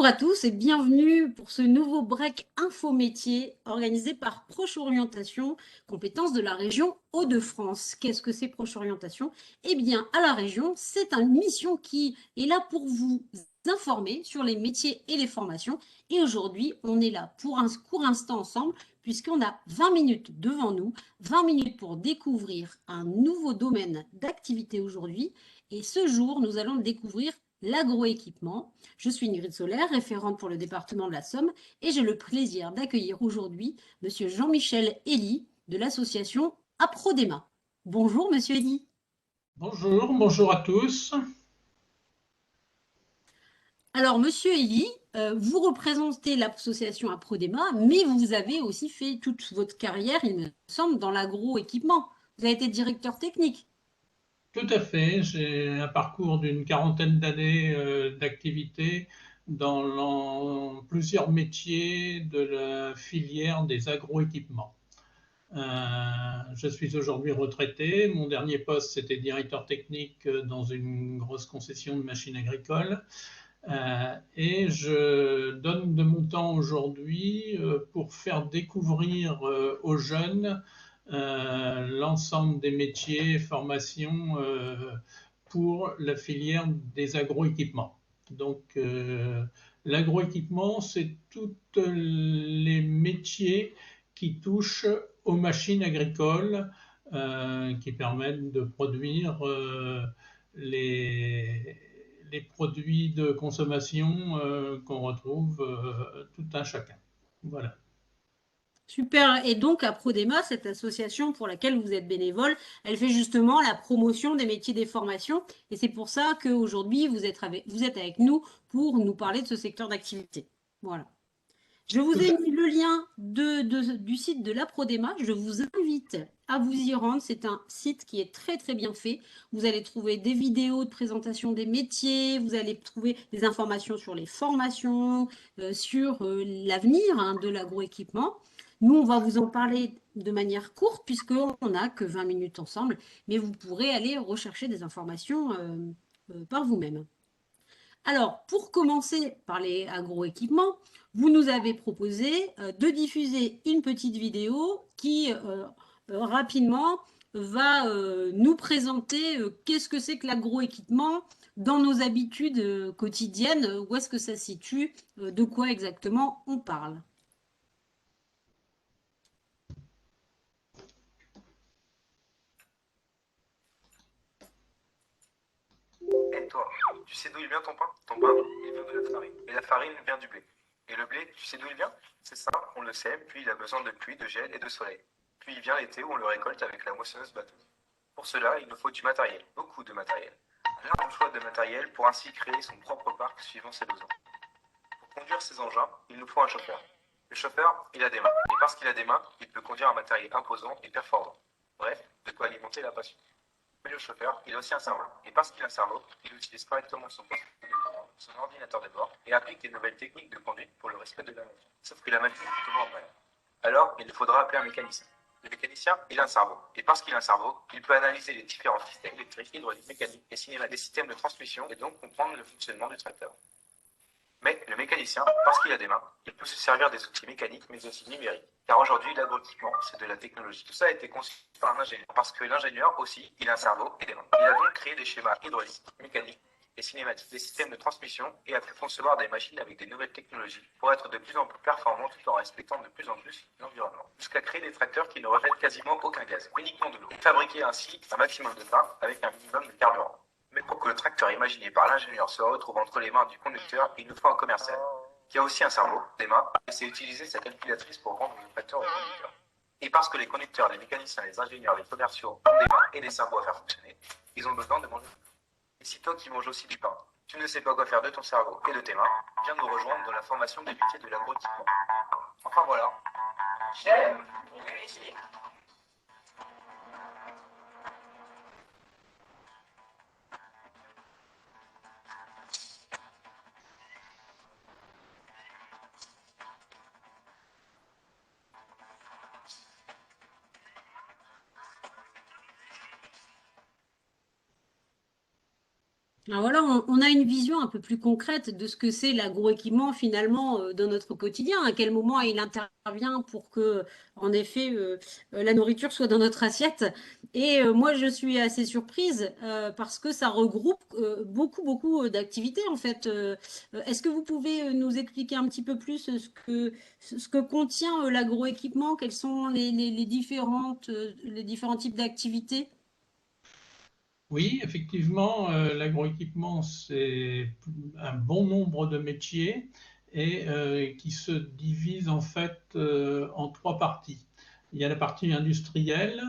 Bonjour à tous et bienvenue pour ce nouveau break info métier organisé par Proche Orientation, compétences de la région Hauts-de-France. Qu'est-ce que c'est Proche Orientation? Eh bien, à la région, c'est une mission qui est là pour vous informer sur les métiers et les formations. Et aujourd'hui, on est là pour un court instant ensemble puisqu'on a 20 minutes devant nous, 20 minutes pour découvrir un nouveau domaine d'activité aujourd'hui. Et ce jour, nous allons découvrir l'agroéquipement. Je suis Ingrid Solaire, référente pour le département de la Somme, et j'ai le plaisir d'accueillir aujourd'hui Monsieur Jean-Michel Elie de l'association Aprodema. Bonjour Monsieur Elie. Bonjour, bonjour à tous. Alors Monsieur Elie, vous représentez l'association Aprodema, mais vous avez aussi fait toute votre carrière, il me semble, dans l'agroéquipement. Vous avez été directeur technique. Tout à fait, j'ai un parcours d'une quarantaine d'années d'activité plusieurs métiers de la filière des agroéquipements. Je suis aujourd'hui retraité. Mon dernier poste, c'était directeur technique dans une grosse concession de machines agricoles. Et je donne de mon temps aujourd'hui pour faire découvrir aux jeunes l'ensemble des métiers et formations pour la filière des agroéquipements. Donc, l'agroéquipement, c'est tous les métiers qui touchent aux machines agricoles qui permettent de produire les, les produits de consommation qu'on retrouve tout un chacun. Voilà. Super. Et donc, Aprodema, cette association pour laquelle vous êtes bénévole, elle fait justement la promotion des métiers des formations. Et c'est pour ça qu'aujourd'hui, vous êtes avec nous pour nous parler de ce secteur d'activité. Voilà. Je vous Tout ai à mis le lien du site de l'Aprodema. Je vous invite à vous y rendre. C'est un site qui est très très bien fait. Vous allez trouver des vidéos de présentation des métiers, vous allez trouver des informations sur les formations, sur l'avenir de l'agroéquipement. Nous, on va vous en parler de manière courte puisqu'on n'a que 20 minutes ensemble, mais vous pourrez aller rechercher des informations par vous-même. Alors, pour commencer par les agroéquipements, vous nous avez proposé de diffuser une petite vidéo qui rapidement va nous présenter qu'est-ce que c'est que l'agroéquipement dans nos habitudes quotidiennes, où est-ce que ça se situe, de quoi exactement on parle. Et toi, tu sais d'où il vient ton pain? Ton pain, il vient de la farine. Et la farine vient du blé. Et le blé, tu sais d'où il vient? C'est ça, on le sait, puis il a besoin de pluie, de gel et de soleil. Puis il vient l'été où on le récolte avec la moissonneuse batteuse. Pour cela, il nous faut du matériel, beaucoup de matériel. Un large choix de matériel pour ainsi créer son propre parc suivant ses besoins. Pour conduire ces engins, il nous faut un chauffeur. Le chauffeur, il a des mains. Et parce qu'il a des mains, il peut conduire un matériel imposant et performant. Bref, de quoi alimenter la passion. Mais le chauffeur, il a aussi un cerveau. Et parce qu'il a un cerveau, il utilise correctement son poste de commande, son ordinateur de bord, et applique des nouvelles techniques de conduite pour le respect de la machine. Sauf que la machine est souvent en panne. Alors, il faudra appeler un mécanicien. Le mécanicien, il a un cerveau. Et parce qu'il a un cerveau, il peut analyser les différents systèmes électriques, hydrauliques, mécaniques et signaler des systèmes de transmission et donc comprendre le fonctionnement du tracteur. Mais le mécanicien, parce qu'il a des mains, il peut se servir des outils mécaniques mais aussi numériques. Car aujourd'hui, l'agroéquipement, c'est de la technologie. Tout ça a été conçu par un ingénieur. Parce que l'ingénieur aussi, il a un cerveau et des mains. Il a donc créé des schémas hydrauliques, mécaniques et cinématiques, des systèmes de transmission et a pu concevoir des machines avec des nouvelles technologies pour être de plus en plus performants tout en respectant de plus en plus l'environnement. Jusqu'à créer des tracteurs qui ne rejettent quasiment aucun gaz, uniquement de l'eau. Fabriquer ainsi un maximum de pain avec un minimum de carburant. Mais pour que le tracteur imaginé par l'ingénieur se retrouve entre les mains du conducteur, il nous faut un commercial, qui a aussi un cerveau, des mains, et sait utiliser sa calculatrice pour vendre le tracteur au conducteur. Et parce que les conducteurs, les mécaniciens, les ingénieurs, les commerciaux ont des mains et des cerveaux à faire fonctionner, ils ont besoin de manger. Et si toi qui manges aussi du pain, tu ne sais pas quoi faire de ton cerveau et de tes mains, viens nous rejoindre dans la formation des métiers de l'agroéquipement. Enfin voilà. J'aime les métiers. Alors voilà, on a une vision un peu plus concrète de ce que c'est l'agroéquipement finalement dans notre quotidien, à quel moment il intervient pour que, en effet, la nourriture soit dans notre assiette. Et moi, je suis assez surprise parce que ça regroupe beaucoup d'activités en fait. Est-ce que vous pouvez nous expliquer un petit peu plus ce que contient l'agroéquipement, quels sont les différents types d'activités? Oui, effectivement, l'agroéquipement, c'est un bon nombre de métiers et qui se divisent en fait en trois parties. Il y a la partie industrielle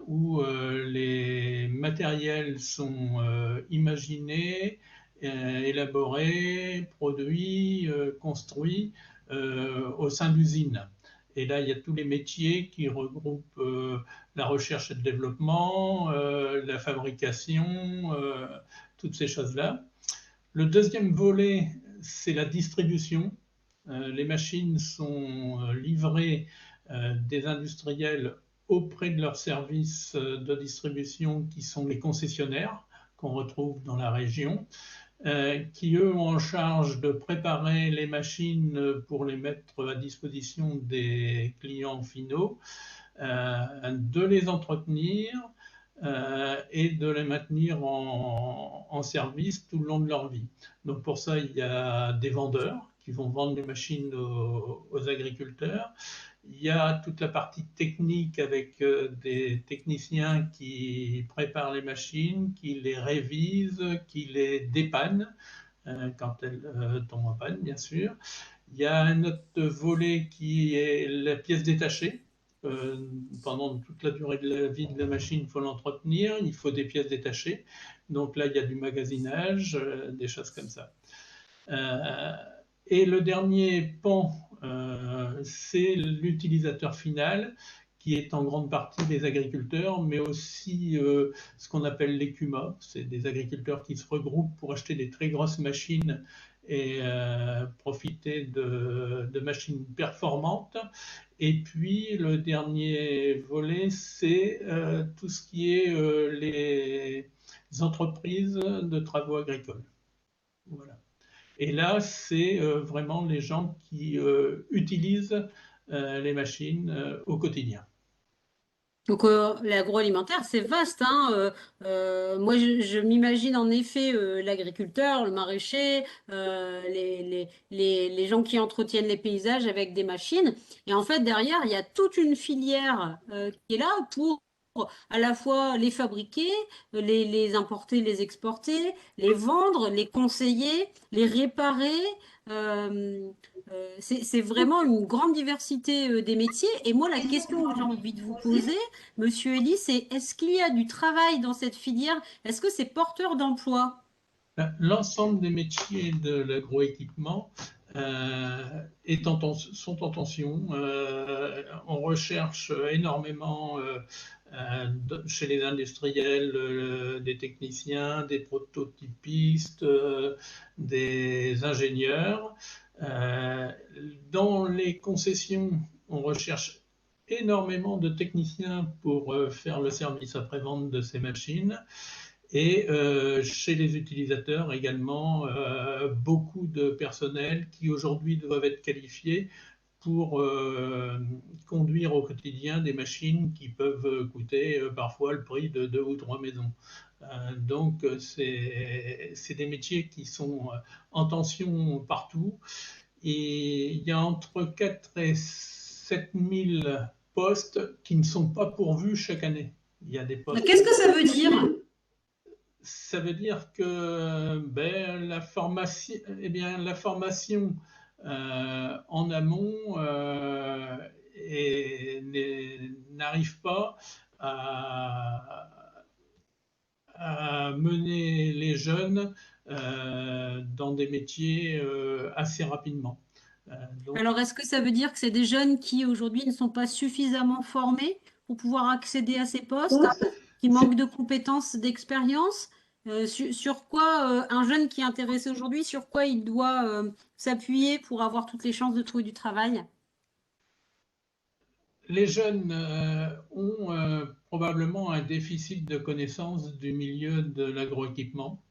où les matériels sont imaginés, élaborés, produits, construits au sein d'usines. Et là, il y a tous les métiers qui regroupent la recherche et le développement, la fabrication, toutes ces choses-là. Le deuxième volet, c'est la distribution. Les machines sont livrées des industriels auprès de leurs services de distribution qui sont les concessionnaires qu'on retrouve dans la région, qui eux ont en charge de préparer les machines pour les mettre à disposition des clients finaux, de les entretenir et de les maintenir en service tout le long de leur vie. Donc pour ça, il y a des vendeurs qui vont vendre les machines aux agriculteurs. Il y a toute la partie technique avec des techniciens qui préparent les machines, qui les révisent, qui les dépannent quand elles tombent en panne, bien sûr. Il y a un autre volet qui est la pièce détachée. Pendant toute la durée de la vie de la machine, il faut l'entretenir, il faut des pièces détachées. Donc là, il y a du magasinage, des choses comme ça. Euh, et le dernier pan, c'est l'utilisateur final, qui est en grande partie des agriculteurs, mais aussi ce qu'on appelle les CUMA. C'est des agriculteurs qui se regroupent pour acheter des très grosses machines et profiter de machines performantes. Et puis le dernier volet, c'est tout ce qui est les entreprises de travaux agricoles. Voilà. Et là, c'est vraiment les gens qui utilisent les machines au quotidien. Donc l'agroalimentaire, c'est vaste, hein. Moi, je m'imagine en effet l'agriculteur, le maraîcher, les gens qui entretiennent les paysages avec des machines. Et en fait, derrière, il y a toute une filière qui est là pour à la fois les fabriquer, les importer, les exporter, les vendre, les conseiller, les réparer. Euh, c'est vraiment une grande diversité des métiers. Et moi, la question que j'ai envie de vous poser, Monsieur Elie, c'est est-ce qu'il y a du travail dans cette filière? Est-ce que c'est porteur d'emploi? L'ensemble des métiers de l'agroéquipement sont en tension. On recherche énormément chez les industriels des techniciens, des prototypistes, des ingénieurs. Euh, dans les concessions, on recherche énormément de techniciens pour faire le service après-vente de ces machines. Et chez les utilisateurs également, beaucoup de personnel qui aujourd'hui doivent être qualifiés pour conduire au quotidien des machines qui peuvent coûter parfois le prix de deux ou trois maisons. Donc c'est des métiers qui sont en tension partout. Et il y a entre 4 et 7 000 postes qui ne sont pas pourvus chaque année. Il y a des postes. Qu'est-ce que ça veut dire? Ça veut dire que ben, la formation en amont n'arrive pas à, à, mener les jeunes dans des métiers assez rapidement. Donc, Alors, est-ce que ça veut dire que c'est des jeunes qui aujourd'hui ne sont pas suffisamment formés pour pouvoir accéder à ces postes, qui manquent de compétences, d'expérience? Sur quoi un jeune qui est intéressé aujourd'hui, sur quoi il doit s'appuyer pour avoir toutes les chances de trouver du travail? les jeunes ont probablement un déficit de connaissance du milieu de l'agroéquipement.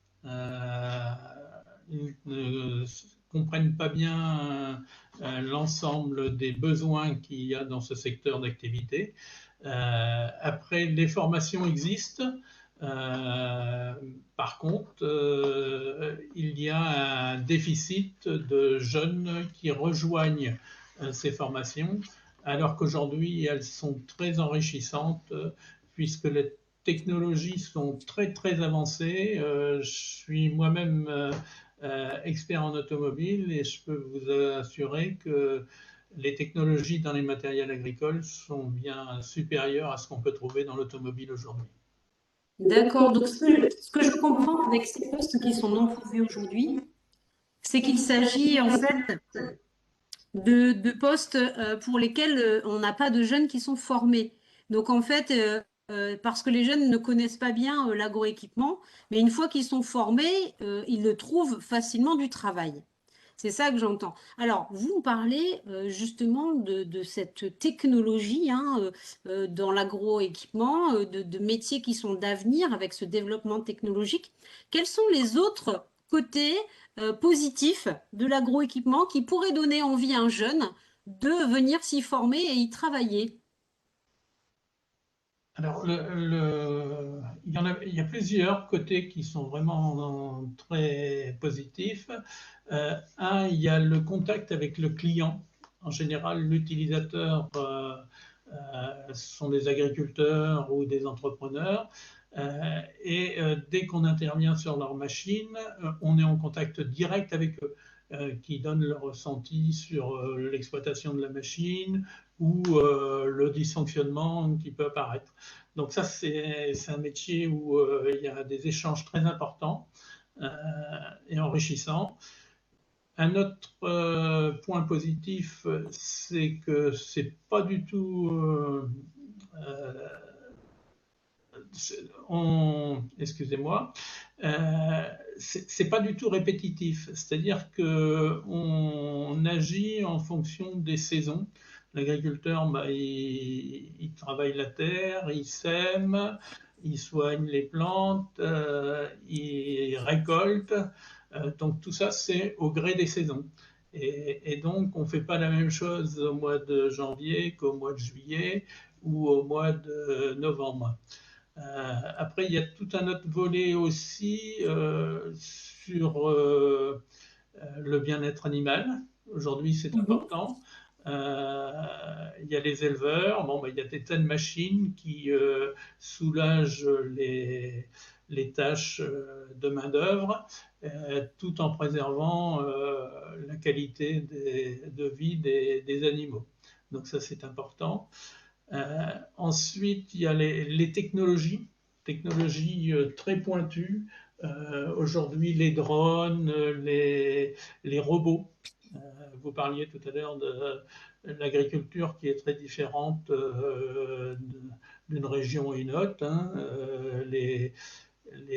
ils ne comprennent pas bien l'ensemble des besoins qu'il y a dans ce secteur d'activité. Après, les formations existent. Par contre, il y a un déficit de jeunes qui rejoignent ces formations, alors qu'aujourd'hui, elles sont très enrichissantes, puisque les technologies sont très, très avancées. Je suis moi-même expert en automobile et je peux vous assurer que les technologies dans les matériels agricoles sont bien supérieures à ce qu'on peut trouver dans l'automobile aujourd'hui. D'accord. Donc, ce que je comprends avec ces postes qui sont non pourvus aujourd'hui, c'est qu'il s'agit en fait de postes pour lesquels on n'a pas de jeunes qui sont formés. Donc en fait, parce que les jeunes ne connaissent pas bien l'agroéquipement, mais une fois qu'ils sont formés, ils le trouvent facilement du travail. C'est ça que j'entends. Alors, vous me parlez justement de cette technologie hein, dans l'agroéquipement, de métiers qui sont d'avenir avec ce développement technologique. Quels sont les autres côtés positifs de l'agroéquipement qui pourraient donner envie à un jeune de venir s'y former et y travailler? Alors, il y a plusieurs côtés qui sont vraiment très positifs. Un, il y a le contact avec le client. En général, l'utilisateur sont des agriculteurs ou des entrepreneurs. Dès qu'on intervient sur leur machine, on est en contact direct avec eux, qui donnent leur ressenti sur l'exploitation de la machine ou le dysfonctionnement qui peut apparaître. Donc ça, c'est un métier où il y a des échanges très importants et enrichissants. Un autre point positif, c'est que c'est pas du tout excusez-moi, c'est pas du tout répétitif. C'est-à-dire que on agit en fonction des saisons. L'agriculteur, bah, il travaille la terre, il sème, il soigne les plantes, il récolte. Donc tout ça, c'est au gré des saisons. Et donc, on ne fait pas la même chose au mois de janvier qu'au mois de juillet ou au mois de novembre. Après, il y a tout un autre volet aussi sur le bien-être animal. Aujourd'hui, c'est important. Il y a les éleveurs, bon, ben, il y a des tas de machines qui soulagent les tâches de main-d'œuvre tout en préservant la qualité de vie des animaux. Donc, ça, c'est important. Ensuite, il y a les technologies très pointues. Aujourd'hui, les drones, les robots. Vous parliez tout à l'heure de l'agriculture qui est très différente d'une région à une autre. Hein. Les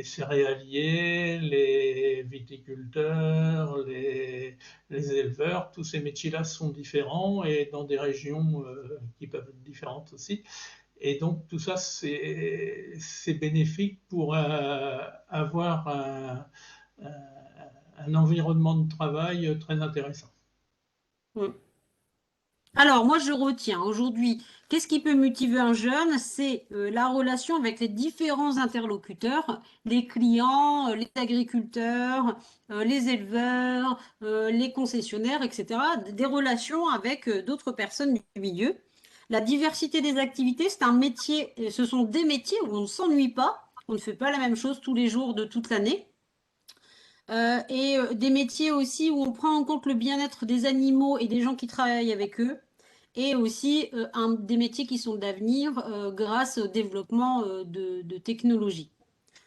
céréaliers, les viticulteurs, les éleveurs, tous ces métiers-là sont différents et dans des régions qui peuvent être différentes aussi. Et donc tout ça, c'est bénéfique pour avoir un environnement de travail très intéressant. Mm. Alors, moi, je retiens aujourd'hui, qu'est-ce qui peut motiver un jeune? C'est la relation avec les différents interlocuteurs, les clients, les agriculteurs, les éleveurs, les concessionnaires, etc. Des relations avec d'autres personnes du milieu. La diversité des activités, c'est un métier, ce sont des métiers où on ne s'ennuie pas, on ne fait pas la même chose tous les jours de toute l'année. Des métiers aussi où on prend en compte le bien-être des animaux et des gens qui travaillent avec eux, et aussi des métiers qui sont d'avenir grâce au développement de technologies.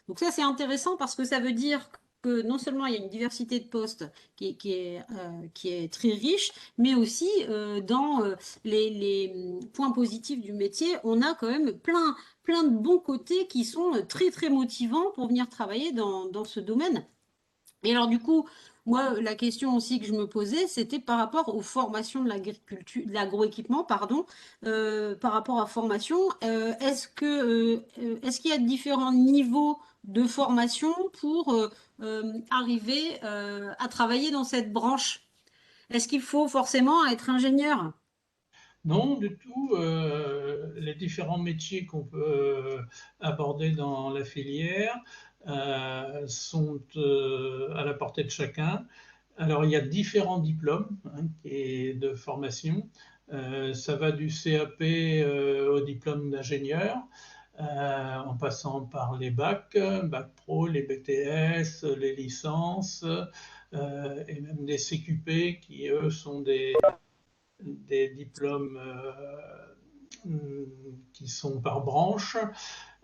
Donc ça, c'est intéressant parce que ça veut dire que non seulement il y a une diversité de postes qui est très riche, mais aussi dans les points positifs du métier, on a quand même plein de bons côtés qui sont très, très motivants pour venir travailler dans ce domaine. Et alors, du coup, moi, la question aussi que je me posais, c'était par rapport aux formations de l'agriculture, de l'agroéquipement, pardon, par rapport à formation, est-ce qu'il y a différents niveaux de formation pour arriver à travailler dans cette branche? Est-ce qu'il faut forcément être ingénieur? Non, du tout. Les différents métiers qu'on peut aborder dans la filière sont à la portée de chacun. Alors, il y a différents diplômes et de formation. Ça va du CAP au diplôme d'ingénieur, en passant par les bac pro, les BTS, les licences, et même des CQP qui, eux, sont des diplômes qui sont par branche.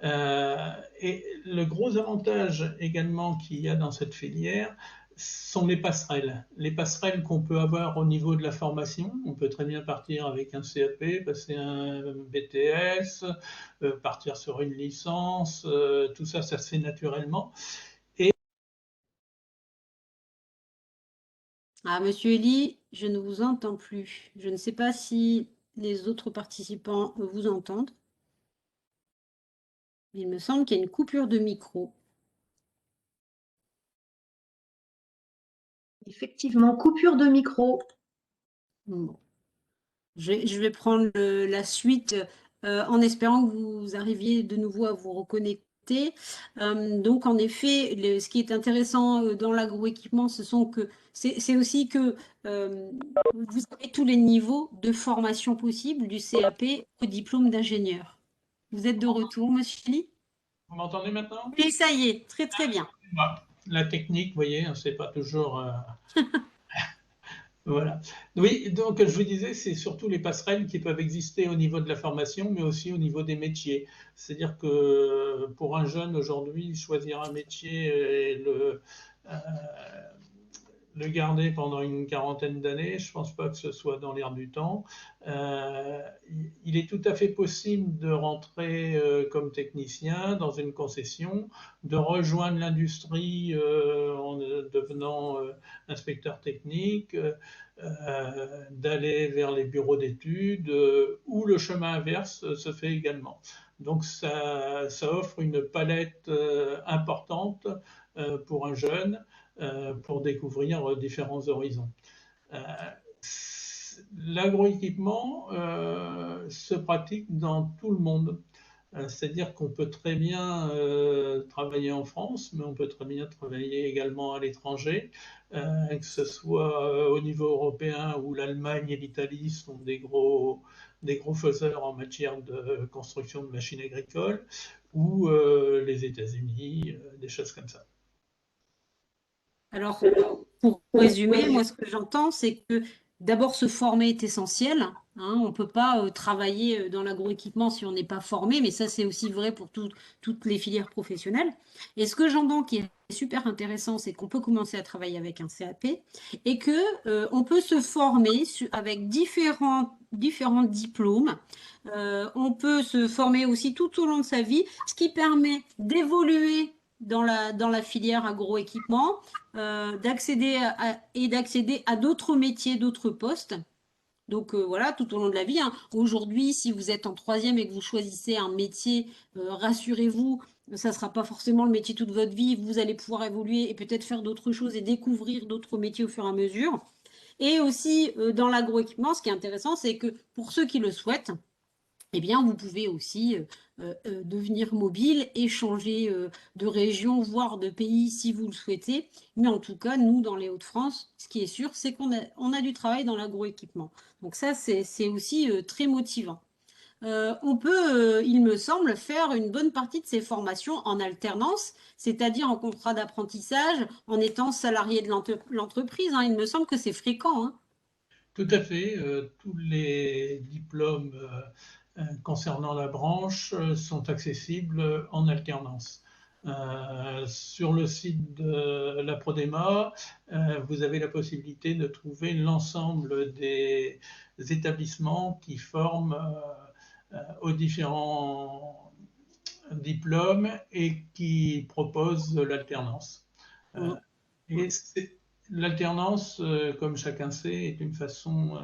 Et le gros avantage également qu'il y a dans cette filière sont les passerelles. Les passerelles qu'on peut avoir au niveau de la formation. On peut très bien partir avec un CAP, passer un BTS, partir sur une licence. Tout ça, ça se fait naturellement. Ah, Monsieur Elie, je ne vous entends plus. Je ne sais pas si les autres participants vous entendent. Il me semble qu'il y a une coupure de micro. Effectivement, coupure de micro. Bon. Je vais prendre la suite en espérant que vous arriviez de nouveau à vous reconnecter. Donc, en effet, ce qui est intéressant dans l'agroéquipement, c'est aussi que vous avez tous les niveaux de formation possibles, du CAP au diplôme d'ingénieur. Vous êtes de retour, monsieur Lee? Vous m'entendez maintenant? Oui, ça y est, très très bien. La technique, vous voyez, c'est pas toujours... Voilà. Oui, donc je vous disais, c'est surtout les passerelles qui peuvent exister au niveau de la formation, mais aussi au niveau des métiers. C'est-à-dire que pour un jeune aujourd'hui, choisir un métier et euh, le garder pendant une quarantaine d'années, je ne pense pas que ce soit dans l'air du temps. Il est tout à fait possible de rentrer comme technicien dans une concession, de rejoindre l'industrie en devenant inspecteur technique, d'aller vers les bureaux d'études, ou le chemin inverse se fait également. Donc ça offre une palette importante pour un jeune pour découvrir différents horizons. L'agroéquipement se pratique dans tout le monde. C'est-à-dire qu'on peut très bien travailler en France, mais on peut très bien travailler également à l'étranger, que ce soit au niveau européen où l'Allemagne et l'Italie sont des gros faiseurs en matière de construction de machines agricoles, ou les États-Unis, des choses comme ça. Alors, pour résumer, moi, ce que j'entends, c'est que d'abord, se former est essentiel, hein. On ne peut pas travailler dans l'agroéquipement si on n'est pas formé, mais ça, c'est aussi vrai pour toutes les filières professionnelles. Et ce que j'entends qui est super intéressant, c'est qu'on peut commencer à travailler avec un CAP et que on peut se former avec différents diplômes. On peut se former aussi tout au long de sa vie, ce qui permet d'évoluer dans la filière agroéquipement, d'accéder à d'autres métiers, d'autres postes. Donc voilà, tout au long de la vie, hein. Aujourd'hui, si vous êtes en troisième et que vous choisissez un métier, rassurez-vous, ça ne sera pas forcément le métier toute votre vie. Vous allez pouvoir évoluer et peut-être faire d'autres choses et découvrir d'autres métiers au fur et à mesure. Et aussi, dans l'agroéquipement, ce qui est intéressant, c'est que pour ceux qui le souhaitent, eh bien, vous pouvez aussi devenir mobile et changer de région, voire de pays si vous le souhaitez. Mais en tout cas, nous, dans les Hauts-de-France, ce qui est sûr, c'est qu'on a du travail dans l'agroéquipement. Donc ça, c'est aussi très motivant. On peut, il me semble, faire une bonne partie de ces formations en alternance, c'est-à-dire en contrat d'apprentissage, en étant salarié de l'entreprise, hein. Il me semble que c'est fréquent, hein. Tout à fait. Tous les diplômes concernant la branche sont accessibles en alternance. Sur le site de la Prodema, vous avez la possibilité de trouver l'ensemble des établissements qui forment aux différents diplômes et qui proposent l'alternance. Et l'alternance, comme chacun sait, est une façon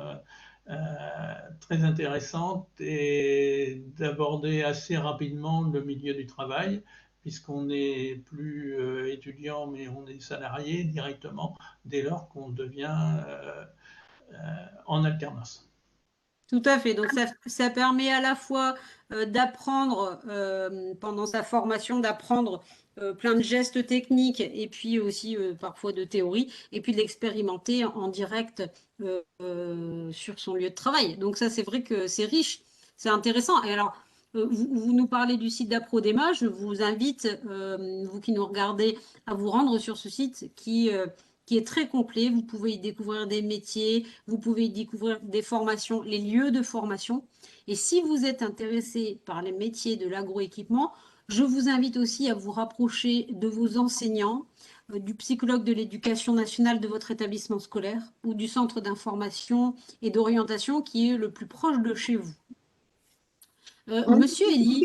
très intéressante et d'aborder assez rapidement le milieu du travail, puisqu'on n'est plus étudiant, mais on est salarié directement dès lors qu'on devient en alternance. Tout à fait. Donc, ça permet à la fois d'apprendre pendant sa formation, d'apprendre plein de gestes techniques et puis aussi parfois de théorie, et puis de l'expérimenter en direct sur son lieu de travail. Donc, ça, c'est vrai que c'est riche, c'est intéressant. Et alors, vous nous parlez du site d'Aprodema. Je vous invite, vous qui nous regardez, à vous rendre sur ce site qui est très complet. Vous pouvez y découvrir des métiers, vous pouvez y découvrir des formations, les lieux de formation. Et si vous êtes intéressé par les métiers de l'agroéquipement, je vous invite aussi à vous rapprocher de vos enseignants, du psychologue de l'éducation nationale de votre établissement scolaire ou du centre d'information et d'orientation qui est le plus proche de chez vous. Monsieur Elie,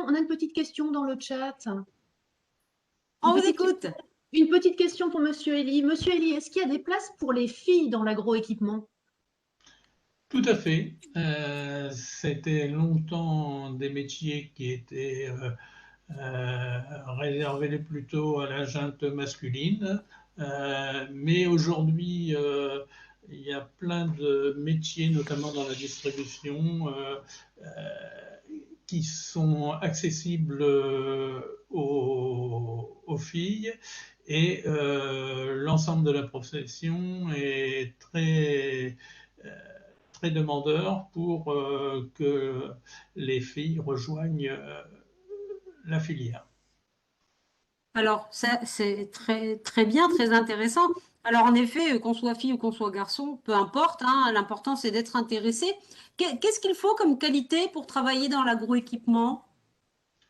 On a une petite question dans le chat. on vous écoute. Une petite question pour Monsieur Elie. Monsieur Elie, est-ce qu'il y a des places pour les filles dans l'agroéquipement? Tout à fait. C'était longtemps des métiers qui étaient réservés plutôt à la junte masculine, mais aujourd'hui, il y a plein de métiers, notamment dans la distribution, qui sont accessibles aux filles, et l'ensemble de la profession est très demandeur pour que les filles rejoignent la filière. Alors, ça, c'est très, très bien, très intéressant. Alors, en effet, qu'on soit fille ou qu'on soit garçon, peu importe, hein, l'important, c'est d'être intéressé. Qu'est-ce qu'il faut comme qualité pour travailler dans l'agroéquipement?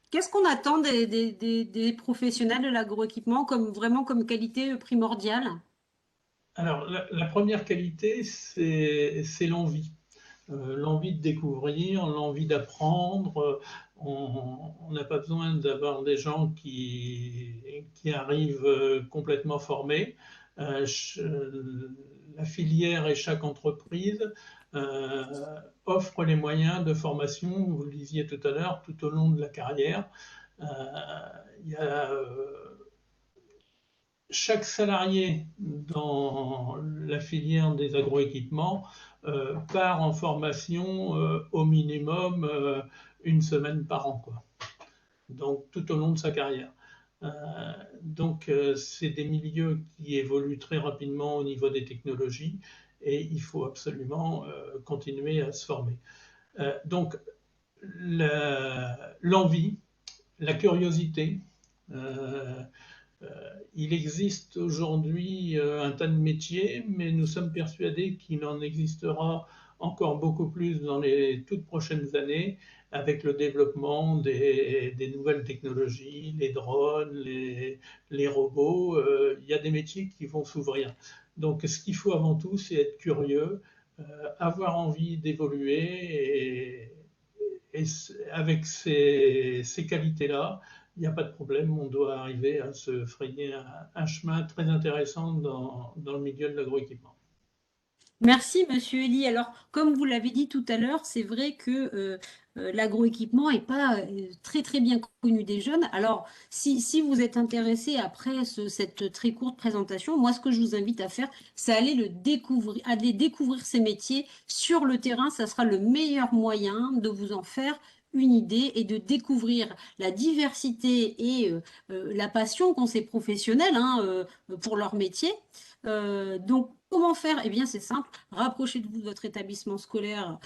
Qu'est-ce qu'on attend des professionnels de l'agroéquipement comme vraiment comme qualité primordiale? Alors, la première qualité, c'est l'envie. L'envie de découvrir, l'envie d'apprendre. On n'a pas besoin d'avoir des gens qui arrivent complètement formés. La filière et chaque entreprise euh, offre les moyens de formation, vous le disiez tout à l'heure, tout au long de la carrière. Il y a chaque salarié dans la filière des agroéquipements part en formation au minimum une semaine par an, quoi. Donc tout au long de sa carrière. C'est des milieux qui évoluent très rapidement au niveau des technologies, et il faut absolument continuer à se former. Donc l'envie, la curiosité, il existe aujourd'hui un tas de métiers, mais nous sommes persuadés qu'il en existera encore beaucoup plus dans les toutes prochaines années avec le développement des nouvelles technologies, les drones, les robots. Il y a des métiers qui vont s'ouvrir. Donc ce qu'il faut avant tout, c'est être curieux, avoir envie d'évoluer, et avec ces qualités-là, il n'y a pas de problème, on doit arriver à se frayer un chemin très intéressant dans le milieu de l'agroéquipement. Merci, Monsieur Elie. Alors, comme vous l'avez dit tout à l'heure, c'est vrai que l'agroéquipement n'est pas très très bien connu des jeunes. Alors, si vous êtes intéressé après cette très courte présentation, moi, ce que je vous invite à faire, c'est aller découvrir ces métiers sur le terrain. Ça sera le meilleur moyen de vous en faire une idée et de découvrir la diversité et la passion qu'ont ces professionnels hein, pour leur métier. Donc, comment faire? Eh bien, c'est simple. Rapprochez-vous de votre établissement scolaire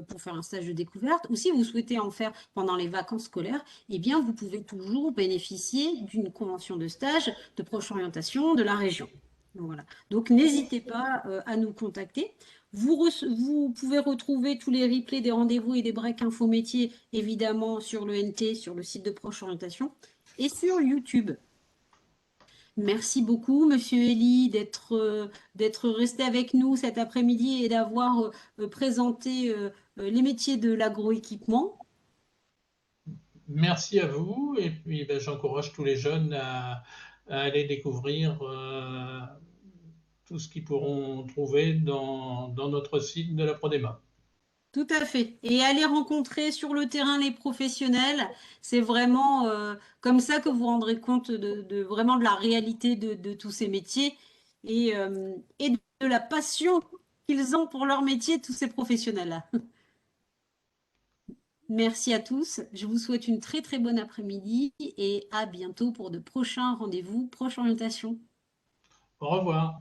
pour faire un stage de découverte. Ou si vous souhaitez en faire pendant les vacances scolaires, eh bien, vous pouvez toujours bénéficier d'une convention de stage de proche orientation de la région. Donc, voilà. Donc, n'hésitez pas à nous contacter. Vous pouvez retrouver tous les replays des rendez-vous et des breaks info métiers, évidemment, sur le NT, sur le site de Proche Orientation et sur YouTube. Merci beaucoup, Monsieur Elie, d'être resté avec nous cet après-midi et d'avoir présenté les métiers de l'agroéquipement. Merci à vous, et puis j'encourage tous les jeunes à aller découvrir tout ce qu'ils pourront trouver dans notre site de la Prodema. Tout à fait. Et aller rencontrer sur le terrain les professionnels, c'est vraiment comme ça que vous vous rendrez compte vraiment de la réalité de tous ces métiers et de la passion qu'ils ont pour leur métier, tous ces professionnels-là. Merci à tous. Je vous souhaite une très très bonne après-midi et à bientôt pour de prochains rendez-vous, prochaines orientations. Au revoir.